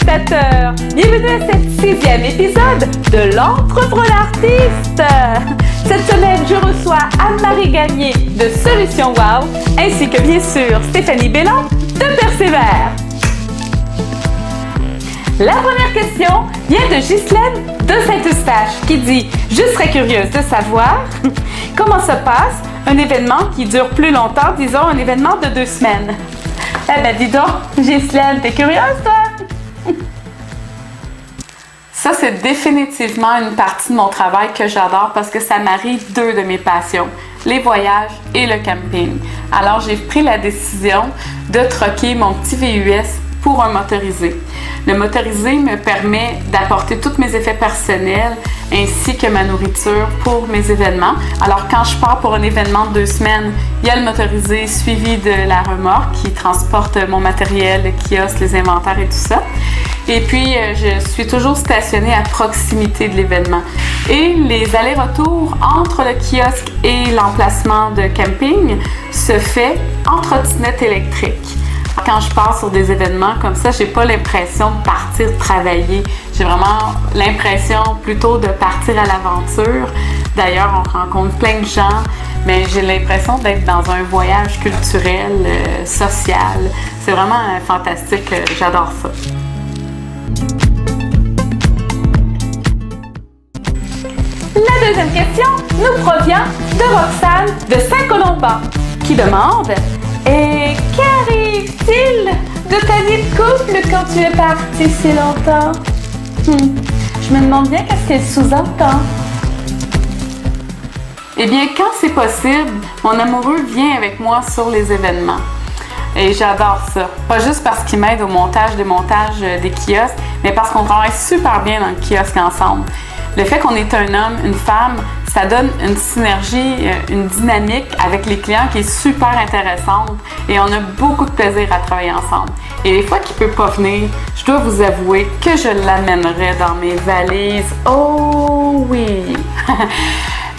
téléspectateurs! Bienvenue à cet 6e épisode de l'Entrepreneur Artiste! Cette semaine, je reçois Anne-Marie Gagné de Solutions Wow, ainsi que bien sûr Stéphanie Bélan de Persévère. La première question vient de Ghislaine de Saint-Eustache qui dit « Je serais curieuse de savoir comment se passe un événement qui dure plus longtemps, disons un événement de 2 semaines. » Eh ben dis donc, Ghislaine, t'es curieuse toi? Ça, c'est définitivement une partie de mon travail que j'adore parce que ça marie 2 de mes passions, les voyages et le camping. Alors, j'ai pris la décision de troquer mon petit VUS pour un motorisé. Le motorisé me permet d'apporter tous mes effets personnels ainsi que ma nourriture pour mes événements. Alors quand je pars pour un événement de 2 semaines, il y a le motorisé suivi de la remorque qui transporte mon matériel, le kiosque, les inventaires et tout ça. Et puis, je suis toujours stationnée à proximité de l'événement. Et les allers-retours entre le kiosque et l'emplacement de camping se fait en trottinette électrique. Quand je pars sur des événements comme ça, j'ai pas l'impression de partir travailler. J'ai vraiment l'impression plutôt de partir à l'aventure. D'ailleurs, on rencontre plein de gens, mais j'ai l'impression d'être dans un voyage culturel, social. C'est vraiment fantastique. J'adore ça. La deuxième question nous provient de Roxane de Saint-Colomban qui demande « Et qu'arrive-t-il de ta vie de couple quand tu es parti si longtemps? » Je me demande bien qu'est-ce qu'elle sous-entend. Eh bien, quand c'est possible, mon amoureux vient avec moi sur les événements. Et j'adore ça. Pas juste parce qu'il m'aide au montage, démontage des kiosques, mais parce qu'on travaille super bien dans le kiosque ensemble. Le fait qu'on est un homme, une femme, ça donne une synergie, une dynamique avec les clients qui est super intéressante et on a beaucoup de plaisir à travailler ensemble. Et les fois qu'il ne peut pas venir, je dois vous avouer que je l'amènerai dans mes valises. Oh oui!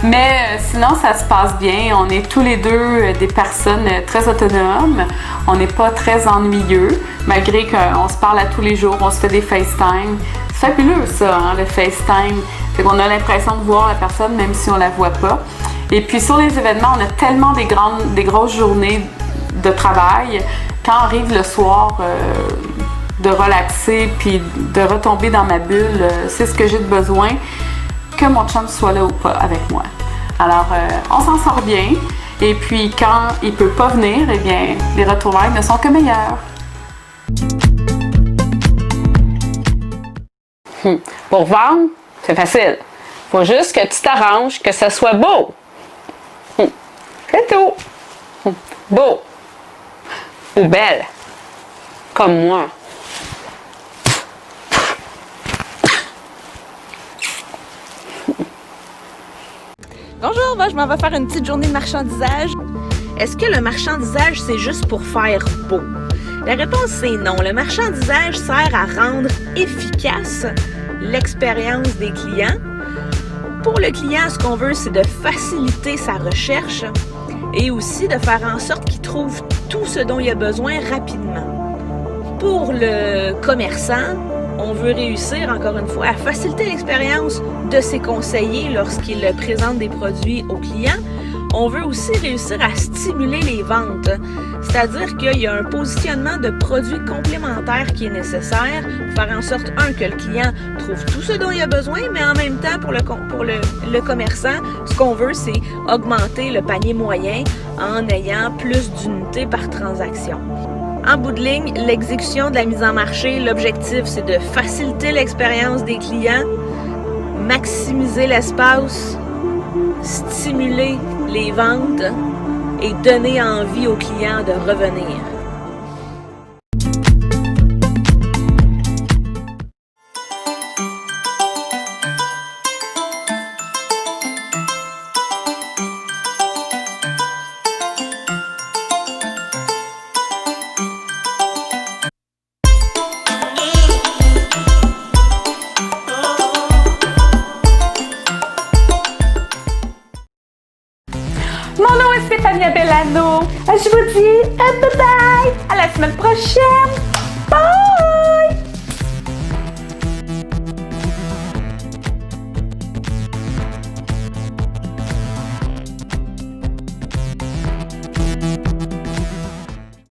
Mais sinon, ça se passe bien. On est tous les deux des personnes très autonomes. On n'est pas très ennuyeux, malgré qu'on se parle à tous les jours, on se fait des FaceTime. C'est fabuleux ça, hein, le FaceTime. Fait qu'on a l'impression de voir la personne même si on la voit pas. Et puis sur les événements, on a tellement des grosses journées de travail. Quand arrive le soir, de relaxer puis de retomber dans ma bulle, c'est ce que j'ai de besoin, que mon chum soit là ou pas avec moi. Alors, on s'en sort bien. Et puis quand il peut pas venir, eh bien, les retrouvailles ne sont que meilleures. Pour vendre, c'est facile. Faut juste que tu t'arranges, que ça soit beau. C'est tout. Beau. Ou belle. Comme moi. Bonjour, moi je m'en vais faire une petite journée de marchandisage. Est-ce que le marchandisage c'est juste pour faire beau? La réponse c'est non. Le marchandisage sert à rendre efficace l'expérience des clients. Pour le client, ce qu'on veut, c'est de faciliter sa recherche et aussi de faire en sorte qu'il trouve tout ce dont il a besoin rapidement. Pour le commerçant, on veut réussir, encore une fois, à faciliter l'expérience de ses conseillers lorsqu'ils présentent des produits aux clients. On veut aussi réussir à stimuler les ventes, c'est-à-dire qu'il y a un positionnement de produits complémentaires qui est nécessaire pour faire en sorte, que le client trouve tout ce dont il a besoin, mais en même temps, pour le commerçant, ce qu'on veut, c'est augmenter le panier moyen en ayant plus d'unités par transaction. En bout de ligne, l'exécution de la mise en marché, l'objectif, c'est de faciliter l'expérience des clients, maximiser l'espace, stimuler les ventes et donner envie aux clients de revenir. Mon nom est Stéphanie Bellano. Je vous dis bye bye, à la semaine prochaine.